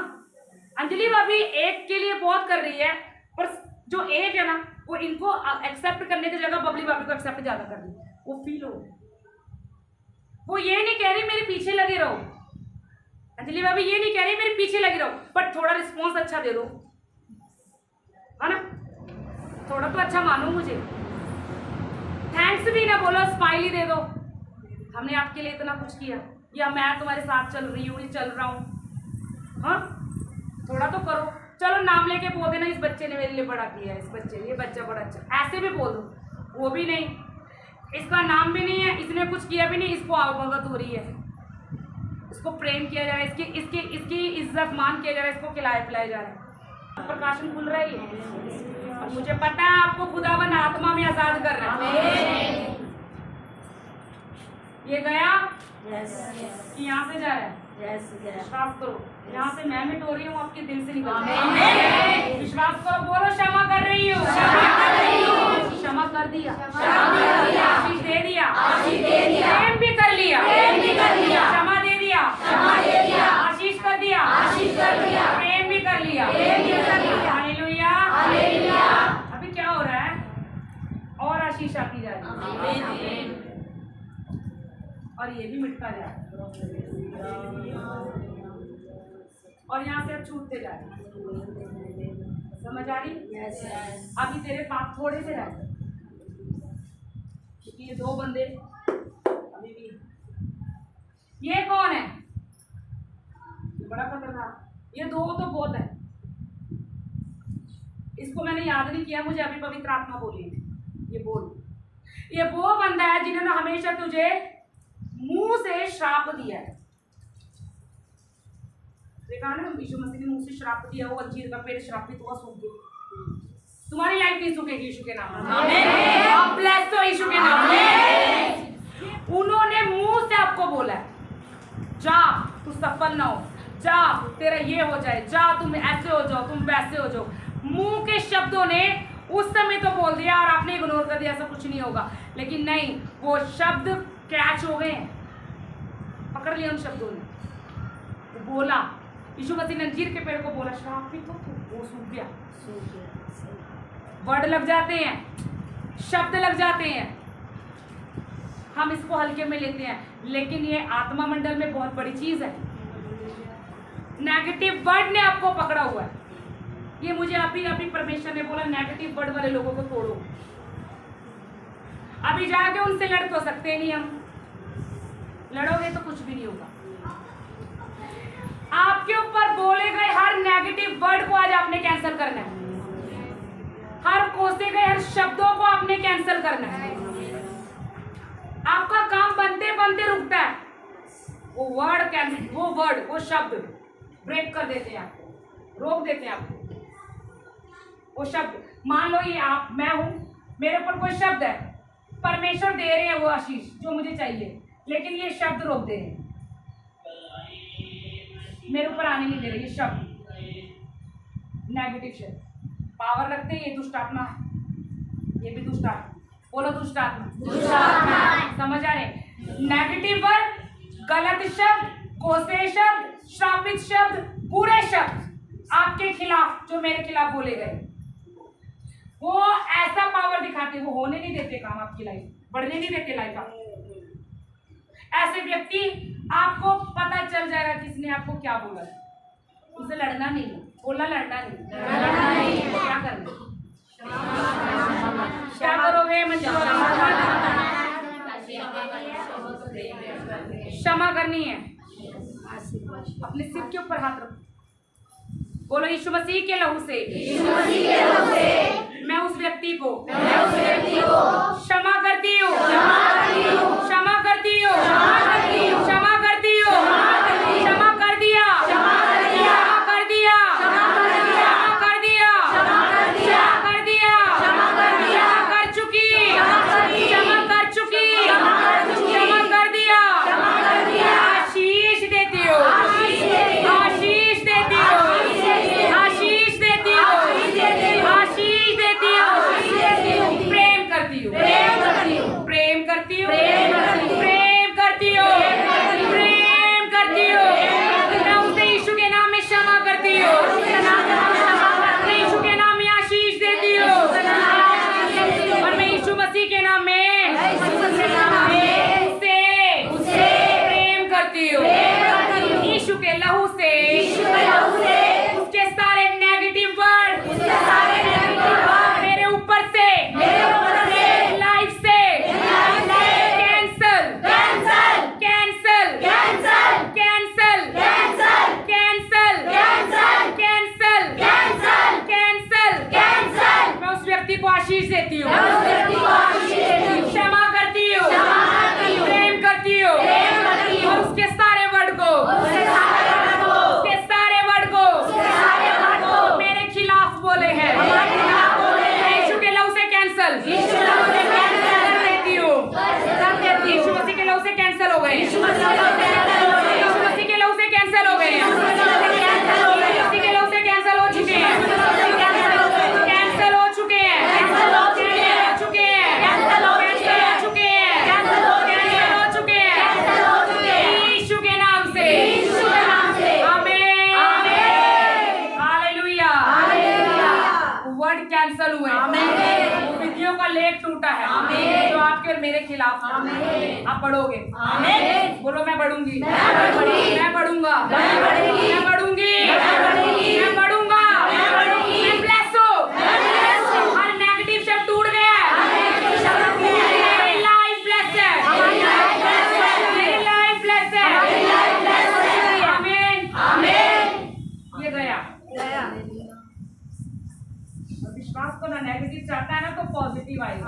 अंजलि भाभी एक के लिए बहुत कर रही है, पर जो एक है ना वो इनको एक्सेप्ट करने की जगह बबली भाभी को एक्सेप्ट ज्यादा कर रही है, वो फील हो, वो ये नहीं कह रही मेरे पीछे लगे रहो, अंजलि भाभी ये नहीं कह रही मेरे पीछे लगी रहो, बट थोड़ा रिस्पॉन्स अच्छा दे दो, है ना, थोड़ा तो अच्छा मानो मुझे। थैंक्स भी ना बोलो, स्माइली दे दो, हमने आपके लिए इतना कुछ किया, या मैं तुम्हारे साथ चल रही हूँ, चल रहा हूँ, हाँ थोड़ा तो करो। चलो नाम लेके बोल देना इस बच्चे ने मेरे लिए बड़ा किया है, इस बच्चे ने, ये बच्चा बड़ा अच्छा, ऐसे भी बोल दो, वो भी नहीं, इसका नाम भी नहीं है, इसने कुछ किया भी नहीं, इसको अवगत हो रही है, इसको प्रेम किया जा रहा है, इसकी इसकी इसकी इज्जत मान किया जा रहा है, इसको खिलाया पिलाया जा रहा है, प्रकाशन खुल रही है। और मुझे पता है आपको खुदावन आत्मा में आजाद कर रहा है। ये गया कि यहाँ से जा रहा है, विश्वास करो, यहाँ से मैं मिट हो रही हूँ, आपके दिल से निकल रही हूँ। विश्वास करो, बोलो क्षमा कर रही हूँ, क्षमा कर दिया, आशीष दे दिया, प्रेम भी कर लिया, क्षमा दे दिया, आशीष कर दिया, प्रेम भी कर लिया। हालेलुया। अभी क्या हो रहा है, और आशीष आती जा रही है, और ये भी मिटता जा रहा है, और यहाँ से अब छूटते जा रहे हैं, समझ आ रही? अभी तेरे पास थोड़े से रह गए, क्योंकि ये दो बंदे अभी भी। ये कौन है? बड़ा खतरनाक, ये दो तो बहुत है, इसको मैंने याद नहीं किया, मुझे अभी पवित्र आत्मा बोली, ये बोल, ये वो बंदा है जिन्होंने हमेशा तुझे मुंह से श्राप दिया है। देखा ना, यीशु मसीह ने मुंह से श्राप दिया, वो अंजीर का पेड़ श्रापित हुआ, सूख गया। तुम्हारी लाइफ नहीं सूखेगी यीशु के नाम में, आप ब्लेस्ड हो यीशु के नाम में। उन्होंने मुंह से आपको बोला है, जा तू सफल ना हो, जा तेरा ये हो जाए, जा तुम ऐसे हो जाओ, तुम वैसे हो जाओ। मुंह के शब्दों ने उस समय तो बोल दिया और आपने इग्नोर कर दिया, ऐसा कुछ नहीं होगा, लेकिन नहीं, वो शब्द कैच हो गए, पकड़ लिया उन शब्दों ने, वो बोला, यीशु मसीह ने अंजीर के पेड़ को बोला श्रापित हो, वो सूख गया। वर्ड लग जाते हैं, शब्द लग जाते हैं, हम इसको हल्के में लेते हैं, लेकिन ये आत्मा मंडल में बहुत बड़ी चीज है। नेगेटिव वर्ड ने आपको पकड़ा हुआ है, ये मुझे अभी परमेश्वर ने बोला, नेगेटिव वर्ड वाले लोगों को तोड़ो। अभी जाके उनसे लड़ तो सकते नहीं हम, लड़ोगे तो कुछ भी नहीं होगा। आपके ऊपर बोले गए हर नेगेटिव वर्ड को आज आपने कैंसिल करना है, हर कोसे गए हर शब्दों को आपने कैंसिल करना है। आपका काम बनते बनते रुकता है, वो वर्ड कैंसिल, वो शब्द ब्रेक कर देते हैं आपको, रोक देते हैं आपको। वो शब्द, मान लो ये आप, मैं हूं, मेरे ऊपर कोई शब्द है, परमेश्वर दे रहे हैं वो आशीष जो मुझे चाहिए, लेकिन ये शब्द रोक दे रहे हैं, मेरे ऊपर आने नहीं दे रहे। ये शब्द नेगेटिव शब्द पावर रखते हैं, ये दुष्ट आत्मा है, ये भी दुष्ट आत्मा, बोलो दुष्ट आत्मा, समझ आ रहे? नेगेटिव वर्ड, गलत शब्द, कोसे शब्द, श्रापित शब्द, बुरे शब्द आपके खिलाफ जो मेरे खिलाफ बोले गए, वो ऐसा पावर दिखाते, वो होने नहीं देते काम आपकी लाइफ, बढ़ने नहीं देते लाइफ आप। ऐसे व्यक्ति आपको पता चल जाएगा किसने आपको क्या बोला, उसे लड़ना नहीं, बोला लड़ना नहीं, क्या करना, क्या करोगे? क्षमा करनी है, अपने सिर के ऊपर हाथ रखो, बोलो यीशु मसीह के लहू से मैं उस व्यक्ति को क्षमा करती हूँ, क्षमा करती हूँ, क्षमा करती हूँ, क्षमा कर दिया, क्षमा कर दिया, क्षमा कर दिया, कर दिया, कर चुकी, क्षमा कर चुकी, क्षमा कर दिया, आशीष देती हूँ, आशीष देती हूँ, आशीष देती हूँ, आशीष देती हूँ, प्रेम करती हूँ, प्रेम करती हूँ, के लहू से उसके सारे नेगेटिव वर्ड मेरे ऊपर से लाइफ से cancel cancel cancel cancel cancel cancel cancel cancel. मैं उस व्यक्ति को आशीष देती हूँ, क्षमा करती हूँ, प्रेम करती हूँ और उसके सारे वर्ड को मेरे खिलाफ बोले हैं यीशु के लहू से कैंसल देती हूँ। यीशु मसीह के लहू से कैंसल हो गए, यीशु मसीह के लहू से कैंसल हो गए, यीशु मसीह के लहू से कैंसल हो चुके हैं, कैंसल हो चुके हैं, कैंसल हो चुके हैं, कैंसल हो चुके हैं, कैंसल हो चुके हैं यीशु के नाम से, आमीन, हालेलुया। वर्ड कैंसल हुए, विधियों का लेख टूटा है जो आपके और मेरे खिलाफ। आप बढ़ोगे, बोलो मैं बढ़ूंगी, मैं बढ़ूंगा, मैं बढ़ूंगी, मैं बढ़ूंगा, मैं ब्लेस हूँ। हर नेगेटिव शब्द टूट गया है, मेरी लाइफ ब्लेस है, मेरी लाइफ ब्लेस है, आमीन। ये गया। विश्वास को ना नेगेटिव चाहता है ना तो पॉजिटिव आएगा।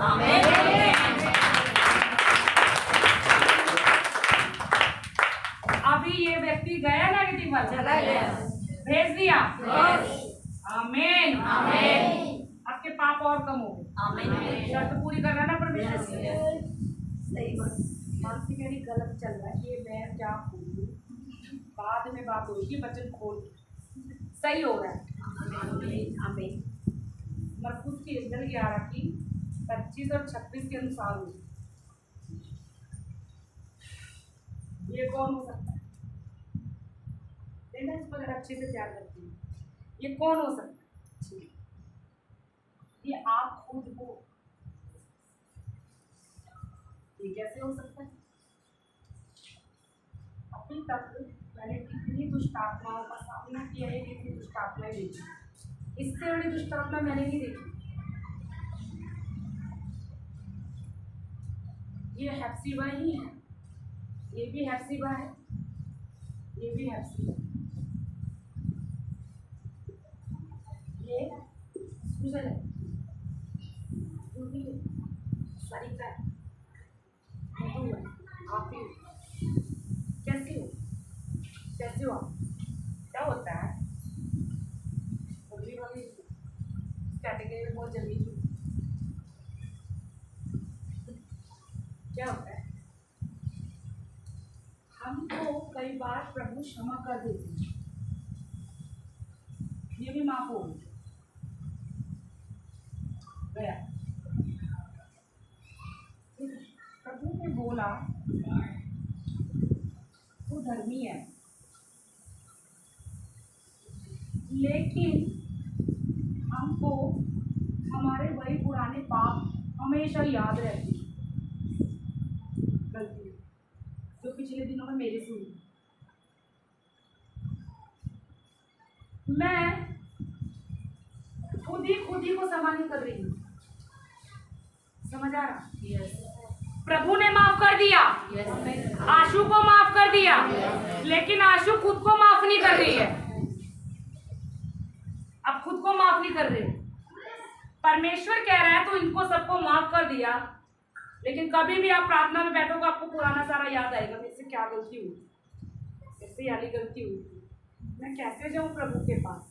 अभी ये व्यक्ति गया नेगेटिव वाला, चला गया, भेज दिया, आमीन। आपके पाप और कम हो गए, शर्त पूरी करना ना परमेश्वर से। सही बात, मानसिक मेरी गलत चल रहा है, ये मैं क्या बोलूं, बाद में बात होगी, वचन खोल सही हो रहा है। आमीन। मरकुस की 11 की 25 और 26 के अनुसार हुई। ये कौन हो सकता है? देखना इसको अगर अच्छे से तैयार करती हूँ, ये कौन हो सकता है? ये आप खुद हो। ये कैसे हो सकता है? अभी तक मैंने कितनी दुष्ट आत्माओं का सामना किया है, कितनी दुष्ट आत्माएं देखी, इससे बड़ी दुष्ट आत्मा मैंने नहीं देखी। ये हेप्सिबा ही है, ये भी हेप्सिबा है, ये भी हेप्सिबा, ये सूजन है, सरिता है, मधु है, आप ही कैसे हो? कैसे हो आप? क्या होता है अगली वाली कैटेगरी में बहुत जल्दी क्या होता है? हमको कई बार प्रभु क्षमा कर देते हैं, ये भी माफ हो गया। प्रभु ने बोला वो धर्मी है, लेकिन हमको हमारे वही पुराने पाप हमेशा याद रहते हैं, गलती जो पिछले दिनों में मेरे से हुई। मैं खुद ही को क्षमा नहीं कर रही हूँ, समझ आ रहा? प्रभु ने माफ कर दिया, आशु को माफ कर दिया, लेकिन आशु खुद को माफ नहीं कर रही है। अब खुद को माफ नहीं कर रहे, परमेश्वर कह रहा है तो इनको सबको माफ कर दिया, लेकिन कभी भी आप प्रार्थना में बैठोगे आपको पुराना सारा याद आएगा, मेरे से क्या गलती हुई, ऐसे वाली गलती हुई, मैं कैसे जाऊं प्रभु के पास,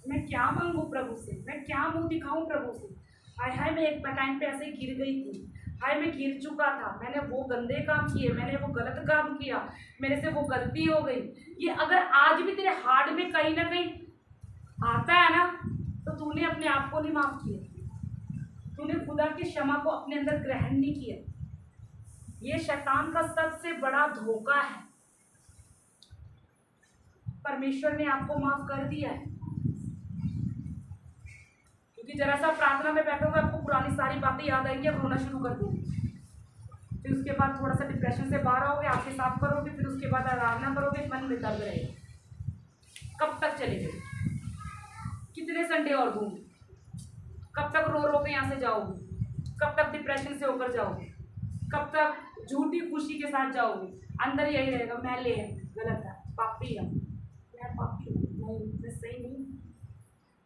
मैं क्या मांगू प्रभु से, मैं क्या मुंह दिखाऊं प्रभु से। हाय हाय, मैं एक टाइम पे ऐसे गिर गई थी, हाय मैं गिर चुका था, मैंने वो गंदे काम किए, मैंने वो गलत काम किया, मेरे से वो गलती हो गई। ये अगर आज भी तेरे हार्ट में कहीं ना कहीं आता है ना, तो तूने अपने आप को नहीं माफ किया, तूने खुदा की क्षमा को अपने अंदर ग्रहण नहीं किया। ये शैतान का सबसे बड़ा धोखा है। परमेश्वर ने आपको माफ कर दिया है, क्योंकि जरा सा प्रार्थना में बैठोगे आपको पुरानी सारी बातें याद आएंगी, आप रोना शुरू कर दोगे, फिर उसके बाद थोड़ा सा डिप्रेशन से बाहर आओगे, आपके साफ करोगे, फिर उसके बाद आराधना करोगे, मन में दर्द रहेगा। कब तक चलेंगे? कितने संडे और घूमोगे? कब तक रो रो के यहाँ से जाओगे? कब तक डिप्रेशन से होकर जाओगे? कब तक झूठी खुशी के साथ जाओगे? अंदर यही रहेगा, मैं ले गलत है, पापी है, मैं पापी हूँ, नहीं मैं सही नहीं।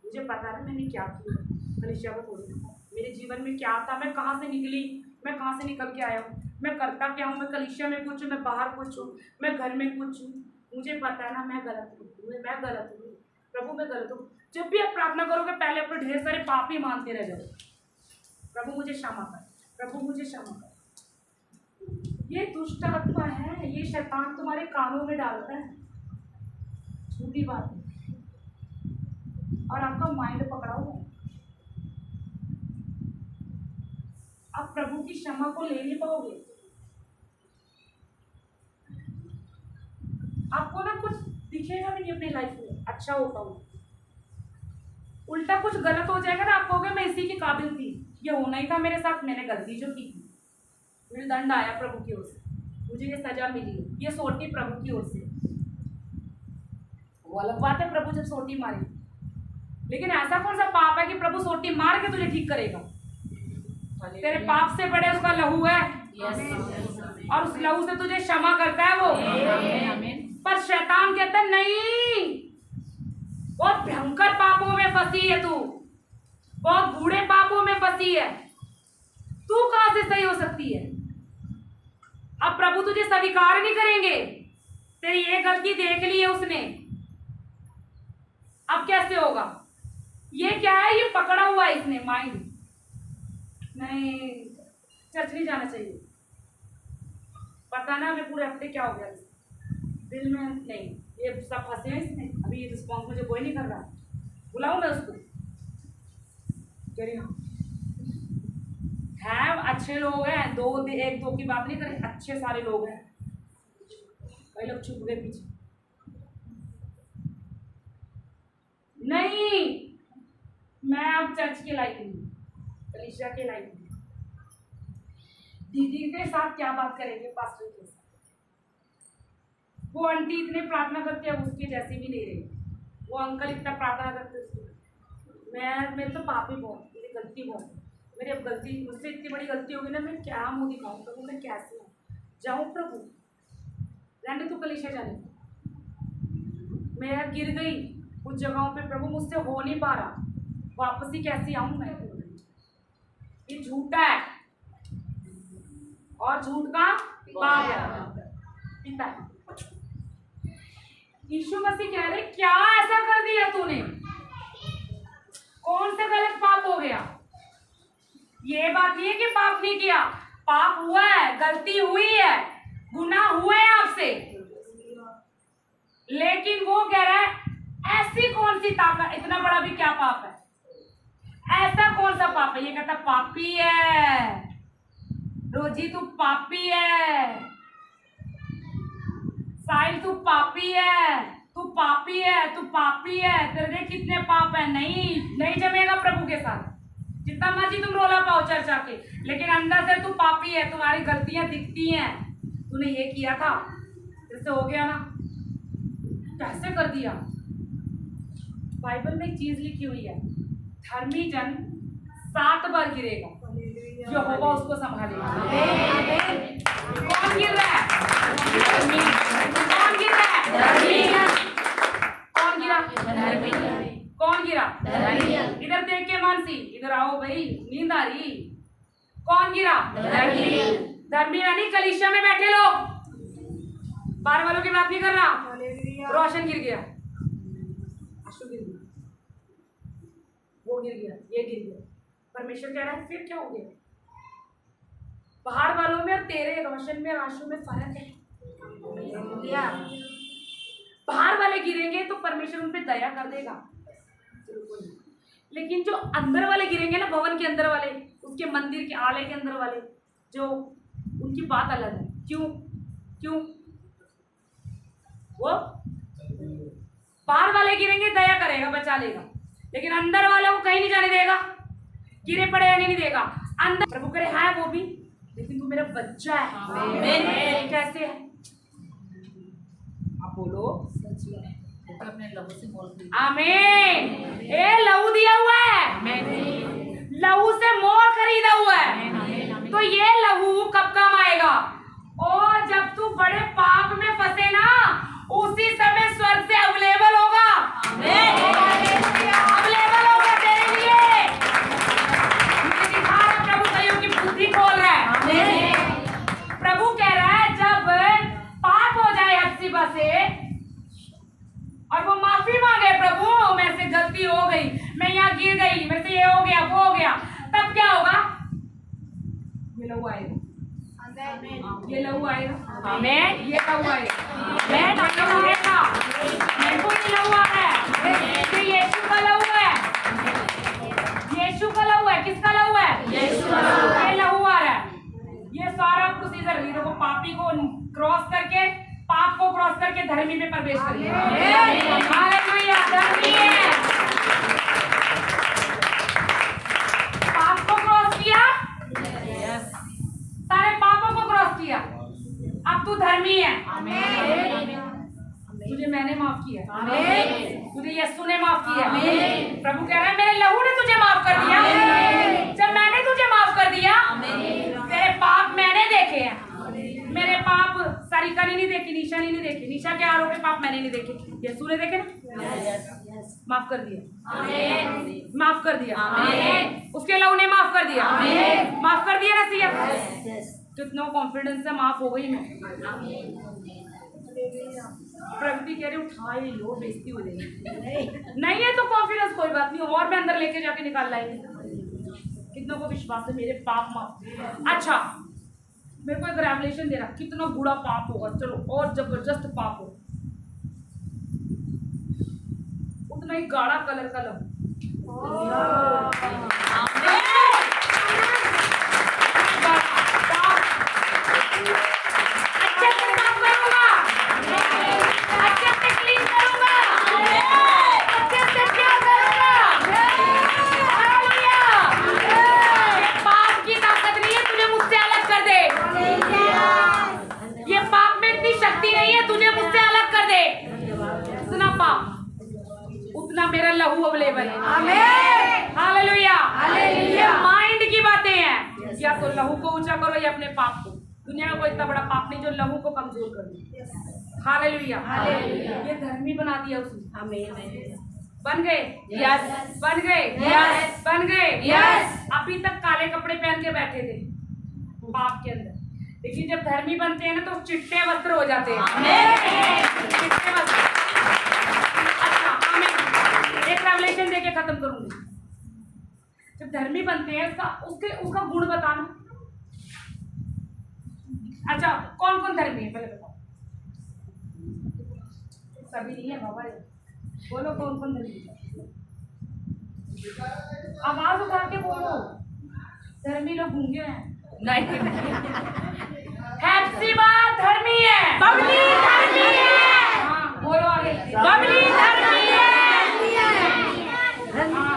मुझे पता है मैंने क्या किया। कलीसिया को थोड़ी मेरे जीवन में क्या था, मैं कहाँ से निकली, मैं कहाँ से निकल के आया हूँ, मैं करता क्या हूँ, मैं कलीसिया में कुछ हूँ, मैं बाहर कुछ हूँ, मैं घर में कुछ हूँ। मुझे पता है ना मैं गलत हूँ, मैं गलत हूँ प्रभु, मैं गलत हूँ। जब भी आप प्रार्थना करोगे पहले अपने ढेर सारे पाप ही मानते रह जाओ, प्रभु मुझे क्षमा कर, प्रभु मुझे क्षमा कर। ये दुष्ट आत्मा है, ये शैतान तुम्हारे कानों में डालता है झूठी बात और आपका माइंड पकड़ा हुआ है। आप प्रभु की क्षमा को ले नहीं पाओगे। आपको ना कुछ दिखेगा भी नहीं अपनी लाइफ में अच्छा होता हूँ, उल्टा कुछ गलत हो जाएगा ना, आप कहोगे मैं इसी की काबिल थी, ये होना ही था मेरे साथ, मैंने गलती जो की, मुझे दंड आया प्रभु की ओर से, मुझे ये सजा मिली, ये सोटी प्रभु की ओर से। वो अलग बात है प्रभु जब सोटी मारे, लेकिन ऐसा कौन सा पाप है कि प्रभु सोटी मार के तुझे ठीक करेगा? तेरे पाप से बड़े उसका लहू है और उस लहू से तुझे क्षमा करता है वो। पर शैतान कहता है नहीं, बहुत भयंकर पापों में फंसी है तू, बहुत बूढ़े पापों में फंसी है, तू कहां से सही हो सकती है? अब प्रभु तुझे स्वीकार नहीं करेंगे, तेरी ये गलती देख ली है उसने, अब कैसे होगा? ये क्या है? ये पकड़ा हुआ है इसने माइंड, नहीं चर्च नहीं जाना चाहिए, पता ना अभी पूरे हफ्ते क्या हो गया दिल में, नहीं ये सब फंसे हैं इसमें, अभी रिस्पॉन्स मुझे कोई नहीं कर रहा, बुलाऊं मैं उसको? है अच्छे लोग हैं, एक दो की बात नहीं करें, अच्छे सारे लोग हैं, कई लोग छुप गए पीछे। नहीं मैं अब चर्च के लायक नहीं, कलीसिया के लायक नहीं। दीदी के साथ क्या बात करेंगे पास्टर के साथ? वो आंटी इतने प्रार्थना करती है, उसके जैसी भी नहीं रही, वो अंकल इतना प्रार्थना करते मैं, मेरे तो पाप ही बहुत, मेरी गलती बहुत, मेरी अब गलती मुझसे इतनी बड़ी गलती होगी ना, मैं क्या मुंह दिखाऊं प्रभु, मैं कैसे जाऊं प्रभु? रहने तो कलीसिया जाने, मैं गिर गई कुछ जगहों पे प्रभु, मुझसे हो नहीं पा रहा, वापस ही कैसे आऊं मैं? ये झूठा है और झूठ का बाप पिता है। यीशु मसीह कह रहे क्या ऐसा कर दिया तूने? कौन सा गलत पाप हो गया? ये बात नहीं है कि पाप नहीं किया, पाप हुआ है, गलती हुई है, गुनाह हुए हैं आपसे, लेकिन वो कह रहा है ऐसी कौन सी ताकत, इतना बड़ा भी क्या पाप है? ऐसा कौन सा पाप है? ये कहता पापी है रोजी, तू पापी है, साहिल तू पापी है, तू पापी है, तू पापी है, तेरे कितने पाप है, नहीं जमेगा प्रभु के साथ, जितना मर्जी तुम रोला पाओ चर्चा के, लेकिन अंदर से तू पापी है, तुम्हारी गलतियां दिखती हैं, तूने ये किया था, इससे हो गया ना, कैसे कर दिया? बाइबल में एक चीज लिखी हुई है, धर्मी जन 7 बार गिरेगा, यहोवा उसको संभालेगा। कौन गिर रहा है? कौन गिर रहा है? कौन गिरा? कौन गिरा? इधर देख के मानसी, इधर आओ भाई, नींद आ रही। कौन गिरा? धर्मी यानी कलीसिया में बैठे लोग, बाहर वालों की बात नहीं कर रहा। रोशन गिर गया, आशु गिर गया, वो गिर गया, ये गिर गया, परमेश्वर कह रहा है फिर क्या हो गया? बाहर वालों में और तेरे रोशन में और आशु में फर्क है। बाहर वाले गिरेंगे तो परमेश्वर उन पे दया कर देगा, लेकिन जो अंदर वाले गिरेंगे ना, भवन के अंदर वाले, उसके मंदिर के आलय के अंदर वाले, जो उनकी बात अलग है। क्यों वो बाहर वाले गिरेंगे दया करेगा, बचा लेगा, लेकिन अंदर वाले को कहीं नहीं जाने देगा, गिरे पड़े रहने नहीं देगा। अंदर प्रभु करे है वो भी, लेकिन तू मेरा बच्चा है। कैसे है आप बोलो? अपने लहू से मोल खरीद। आमीन। ए लहू दिया हुआ है, लहू से मोल खरीदा हुआ है। तो ये लहू कब काम आएगा? और जब तू बड़े पाप में फंसे ना, उसी समय स्वर्ग से अवेलेबल होगा, अवेलेबल होगा तेरे लिए। मुझे दिखा रहा है, प्रभु कईयों की बुद्धि खोल रहा है। प्रभु कह रहा है जब पाप हो जाए हफ्सीबा से और वो माफी मांगे, प्रभु मेरे से गलती हो गई, मैं यहाँ गिर गई, मेरे से ये हो गया वो हो गया, तब क्या होगा? ये लहू आएगा, ये लहू आएगा, मैं ये लहू आएगा, मैं लहू आएगा, मेरे को ये लहू आ रहा है, ये यीशु का लहू है, यीशु का लहू है। किसका लहू है? यीशु का लहू। ये लहू आ रहा है, ये सारा प्रोसीजर देखो, पापी को क्रॉस करके, पाप को क्रॉस करके धर्मी में प्रवेश करिए। हालेलुया, धर्मी है। पाप को क्रॉस किया, सारे पापों को क्रॉस किया, अब तू धर्मी है। तुझे मैंने माफ किया, तुझे यीशु ने माफ किया। प्रभु कह रहा है मेरे लहू ने तुझे माफ कर दिया। जब मैंने तुझे माफ कर दिया, तेरे पाप मैंने देखे हैं। मेरे पाप सारिका ने नहीं देखे, निशा ने नहीं देखे। निशा के आरोप पाप मैंने नहीं देखे, यीशु ने देखे ना। माफ कर दिया, माफ कर दिया, उसके लहू ने माफ कर दिया, माफ कर दिया ना सिया। कितना कॉन्फिडेंस से माफ हो गई मैं। प्रगति कह रही उठा ही लो, बेइज्जती हो जाएगी। नहीं है तो कॉन्फिडेंस कोई बात नहीं, और मैं अंदर लेके जाके निकाल लाएंगे। कितनों को विश्वास है मेरे पाप माफ। अच्छा, मेरे को एक रेवलेशन दे रहा, कितना बुरा पाप होगा, चलो और जबरदस्त पाप हो, उतना ही गाढ़ा कलर का लहू। अच्छे से साफ करूंगा, अच्छे से क्लीन करूंगा, अच्छे से प्यार करूंगा। हालेलुया। ये पाप की ताकत नहीं है तुझे मुझसे अलग कर दे, ये पाप में इतनी शक्ति नहीं है तुझे मुझसे अलग कर दे। उतना पाप उतना मेरा लहू अवेलेबल है। आमीन, हालेलुया। ये माइंड की बातें हैं, या तो लहू को ऊंचा करो या अपने पाप को। दुनिया में कोई इतना बड़ा पाप नहीं जो लहू को कमजोर कर दे। हालेलुया। ये धर्मी बना दिया उसने। आमीन। बन गए, यस बन गए, यस बन गए, यस। अभी तक काले कपड़े पहन के बैठे थे पाप के अंदर, लेकिन जब धर्मी बनते हैं ना तो चिट्टे वस्त्र हो जाते हैं। चिट्टे वस्त्र। अच्छा, आमीन। एक रेवलेशन देके खत्म करूंगी। जब धर्मी बनते हैं उसका गुण बताना। अच्छा, कौन कौन धर्मी है पहले बताओ। सभी नहीं है बाबा, बोलो कौन कौन धर्मी है, आवाज उठा के बोलो। धर्मी लोग गूंगे हैं। नहीं, हेप्सिबा धर्मी है, बबली धर्मी है। हाँ बोलो आगे, बबली धर्मी है। हाँ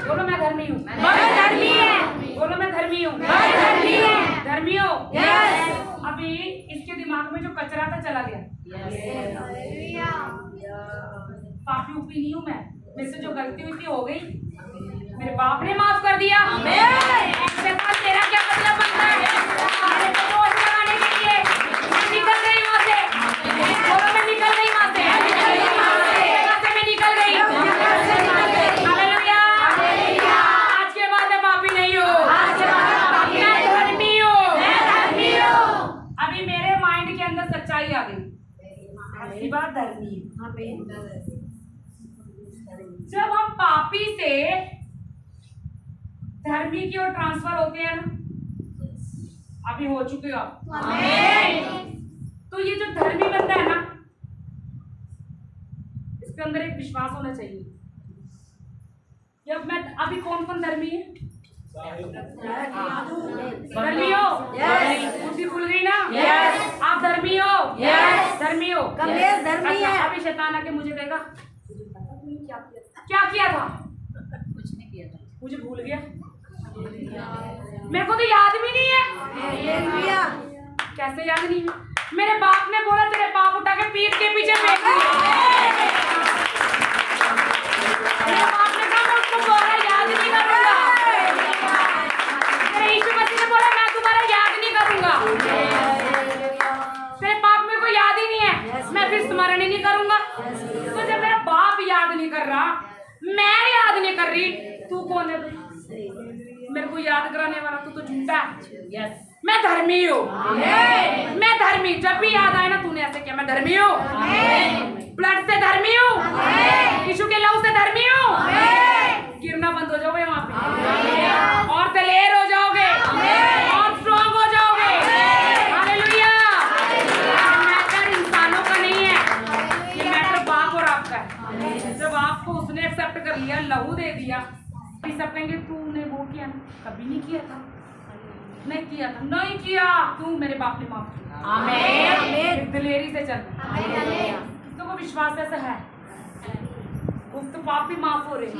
बोलो मैं धर्मी हूँ, धर्मी है। बोलो मैं धर्मी हूँ, धर्मी है। धर्मी हो, यस। अभी इसके दिमाग में जो कचरा था चला गया। पापी उपी नहीं हूँ मैं, मेरे से जो गलती हुई थी हो गई, मेरे बाप ने माफ कर दिया। शैतान तेरा क्या मतलब बनता है मेरे पे दोष लगाने के लिए? मैं निकल गई वहाँ से, बोलो मैं निकल गई वहाँ से, मैं निकल गई। हालेलुया। आज के बाद मैं पापी नहीं हूँ, मैं धर्मी हूँ। अभी मेरे माइंड के अंदर सच्चाई आ गई, अच्छी बात धर्मी है। जब हम पापी से धर्मी की ओर ट्रांसफर होते हैं ना, अभी हो चुके हो आप। तो ये जो धर्मी बनता है ना, इसके अंदर एक विश्वास होना चाहिए। जब मैं अभी कौन कौन धर्मी है? धर्मी हो, उसी भूल गई ना। यस। आप धर्मी हो, यस धर्मी हो, धर्मी है। अभी शैतान आके मुझे कहेगा क्या किया था? कुछ नहीं किया था, मुझे भूल गया, मेरे को तो याद भी नहीं है। कैसे याद नहीं है? मेरे बाप ने बोला तेरे पाप उठा के पीठ के पीछे फेंक दिया। भी नहीं करूंगा। तो जब मेरा बाप याद नहीं कर रहा, मैं याद नहीं कर रही, तू कौन है? मेरे को याद कराने वाला तू तो झूठा है। यस मैं धर्मी हूँ, मैं धर्मी। जब भी याद आए ना तूने ऐसे किया, मैं धर्मी हूँ, ब्लड से धर्मी हूँ, यीशु के लहू से धर्मी हूँ। गिरना बंद हो जाओगे वहां पे और दलेर हो जाओगे और स्ट्रॉन्ग हो जाओगे। हालेलुया। मैटर इंसानों का नहीं है, ये मैटर बाप और आपका है। जब आपको उसने एक्सेप्ट कर लिया, लहू दे दिया, सब कहेंगे तूने वो किया ना, कभी नहीं किया था, नहीं किया था, नहीं किया, तू मेरे बाप ने माफ किया। आमीन। दिलेरी से चल, तो वो विश्वास ऐसा है, उस तो पाप भी माफ हो रहे हैं।